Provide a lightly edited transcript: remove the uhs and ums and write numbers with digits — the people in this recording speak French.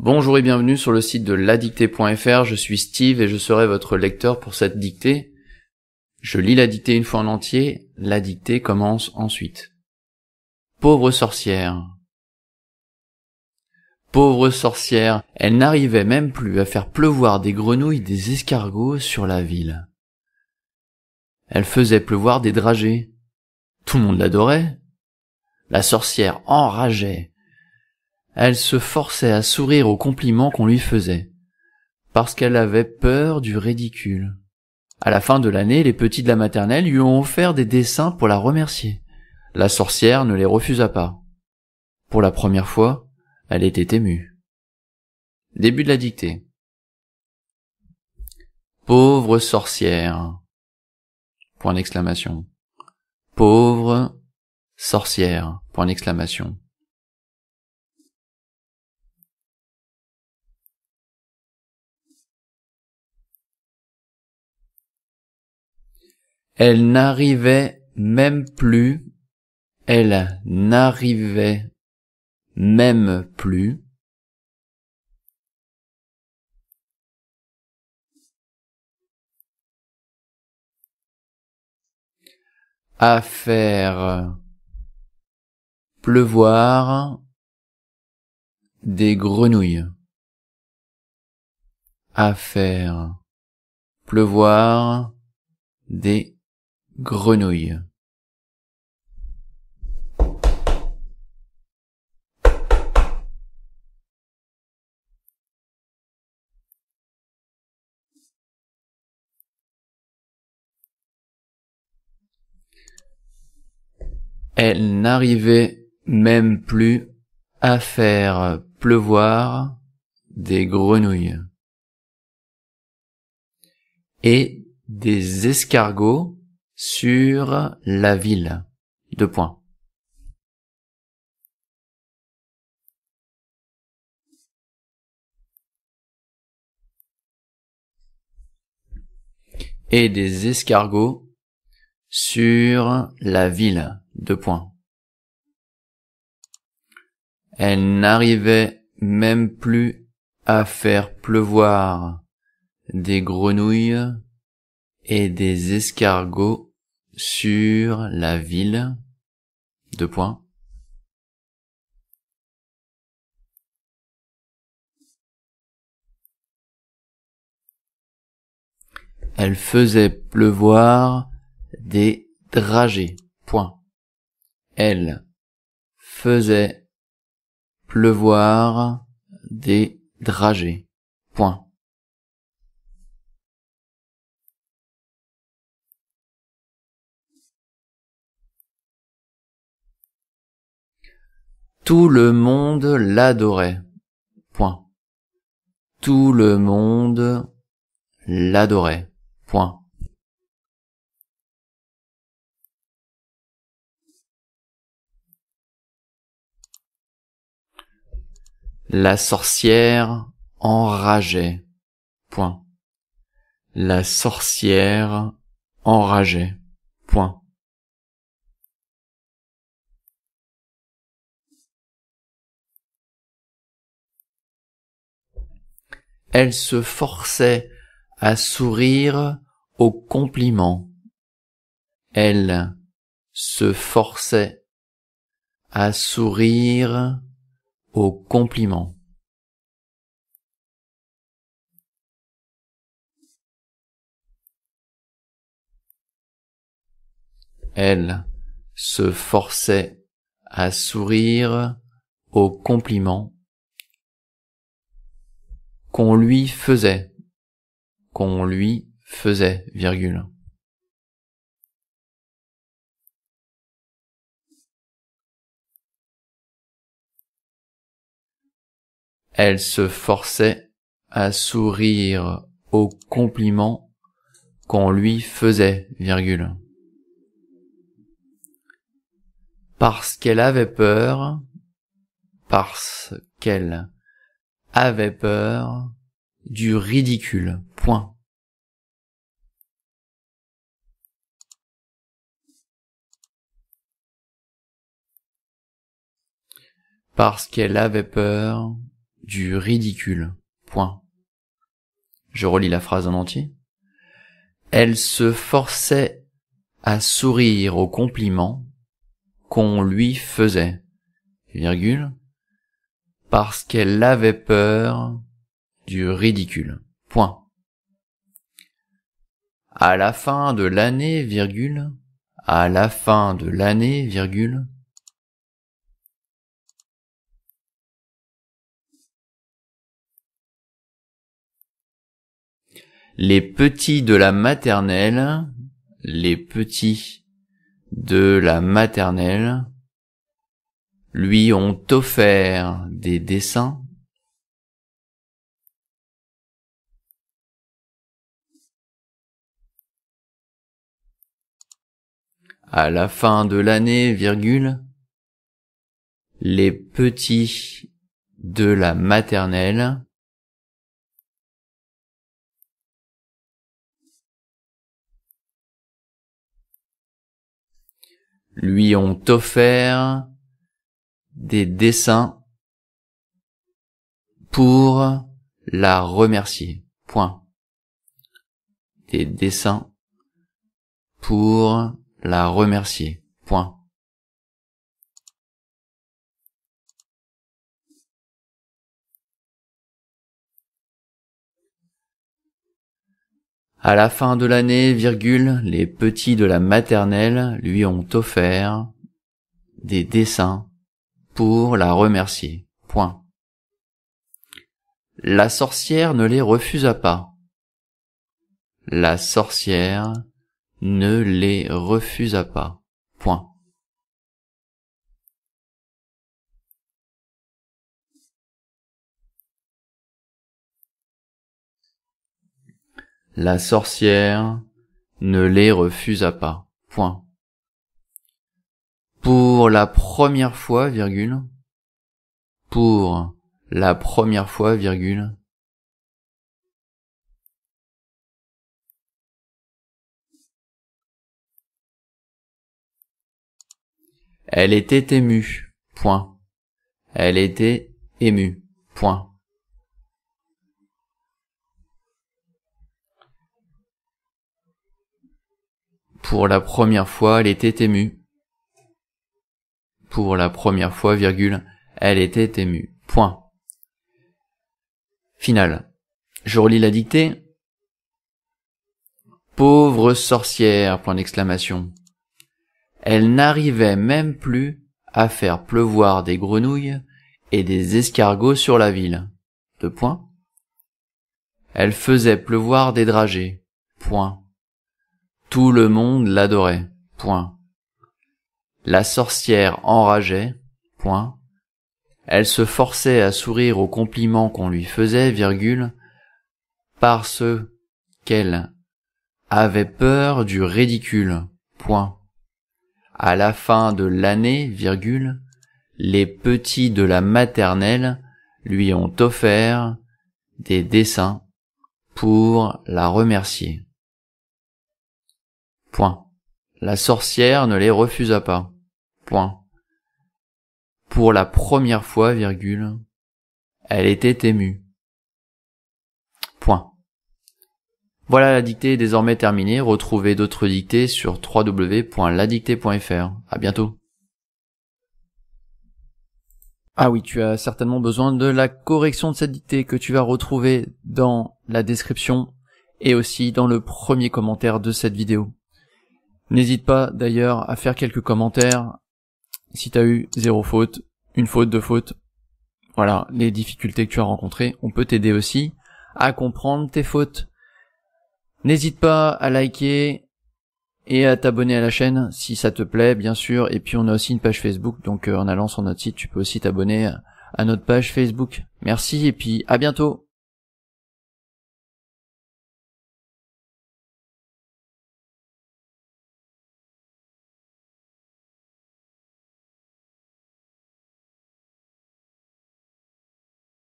Bonjour et bienvenue sur le site de ladictée.fr, je suis Steve et je serai votre lecteur pour cette dictée. Je lis la dictée une fois en entier, la dictée commence ensuite. Pauvre sorcière. Pauvre sorcière, elle n'arrivait même plus à faire pleuvoir des grenouilles, des escargots sur la ville. Elle faisait pleuvoir des dragées. Tout le monde l'adorait. La sorcière enrageait. Elle se forçait à sourire aux compliments qu'on lui faisait, parce qu'elle avait peur du ridicule. À la fin de l'année, les petits de la maternelle lui ont offert des dessins pour la remercier. La sorcière ne les refusa pas. Pour la première fois, elle était émue. Début de la dictée. Pauvre sorcière. Point d'exclamation. Pauvre sorcière. Point d'exclamation. Elle n'arrivait même plus à faire pleuvoir des grenouilles. À faire pleuvoir des grenouilles. Elle n'arrivait même plus à faire pleuvoir des grenouilles et des escargots sur la ville. Deux points. Et des escargots sur la ville. Deux points. Elle n'arrivait même plus à faire pleuvoir des grenouilles et des escargots sur la ville. Deux points. Elle faisait pleuvoir des dragées. Point. Elle faisait pleuvoir des dragées. Point. Tout le monde l'adorait. Point. Tout le monde l'adorait. Point. La sorcière enrageait. Point. La sorcière enrageait. Point. Elle se forçait à sourire aux compliments. Elle se forçait à sourire aux compliments. Elle se forçait à sourire aux compliments qu'on lui faisait, virgule. Elle se forçait à sourire aux compliments qu'on lui faisait, virgule. Parce qu'elle avait peur du ridicule. Point. Parce qu'elle avait peur du ridicule. Point. Je relis la phrase en entier. Elle se forçait à sourire aux compliments qu'on lui faisait, virgule, parce qu'elle avait peur du ridicule. Point. À la fin de l'année, virgule, à la fin de l'année, virgule, les petits de la maternelle, les petits de la maternelle lui ont offert des dessins à la fin de l'année, virgule, les petits de la maternelle lui ont offert des dessins pour la remercier. Point. Des dessins pour la remercier. Point. À la fin de l'année, virgule, les petits de la maternelle lui ont offert des dessins pour la remercier. Point. La sorcière ne les refusa pas. La sorcière ne les refusa pas. Point. La sorcière ne les refusa pas. Point. Pour la première fois, virgule, pour la première fois, virgule, elle était émue. Point. Elle était émue. Point. Pour la première fois, elle était émue. Pour la première fois, virgule, elle était émue. Point. Final. Je relis la dictée. Pauvre sorcière, point d'exclamation. Elle n'arrivait même plus à faire pleuvoir des grenouilles et des escargots sur la ville. Deux points. Elle faisait pleuvoir des dragées. Point. Tout le monde l'adorait. Point. La sorcière enrageait. Point. Elle se forçait à sourire aux compliments qu'on lui faisait, virgule, parce qu'elle avait peur du ridicule. Point. À la fin de l'année, virgule, les petits de la maternelle lui ont offert des dessins pour la remercier. Point. La sorcière ne les refusa pas. Point. Pour la première fois, virgule, elle était émue. Point. Voilà, la dictée est désormais terminée. Retrouvez d'autres dictées sur www.ladictée.fr. À bientôt. Ah oui, tu as certainement besoin de la correction de cette dictée que tu vas retrouver dans la description et aussi dans le premier commentaire de cette vidéo. N'hésite pas d'ailleurs à faire quelques commentaires si tu as eu 0 faute, 1 faute, 2 fautes. Voilà, les difficultés que tu as rencontrées. On peut t'aider aussi à comprendre tes fautes. N'hésite pas à liker et à t'abonner à la chaîne si ça te plaît, bien sûr. Et puis on a aussi une page Facebook, donc en allant sur notre site, tu peux aussi t'abonner à notre page Facebook. Merci et puis à bientôt.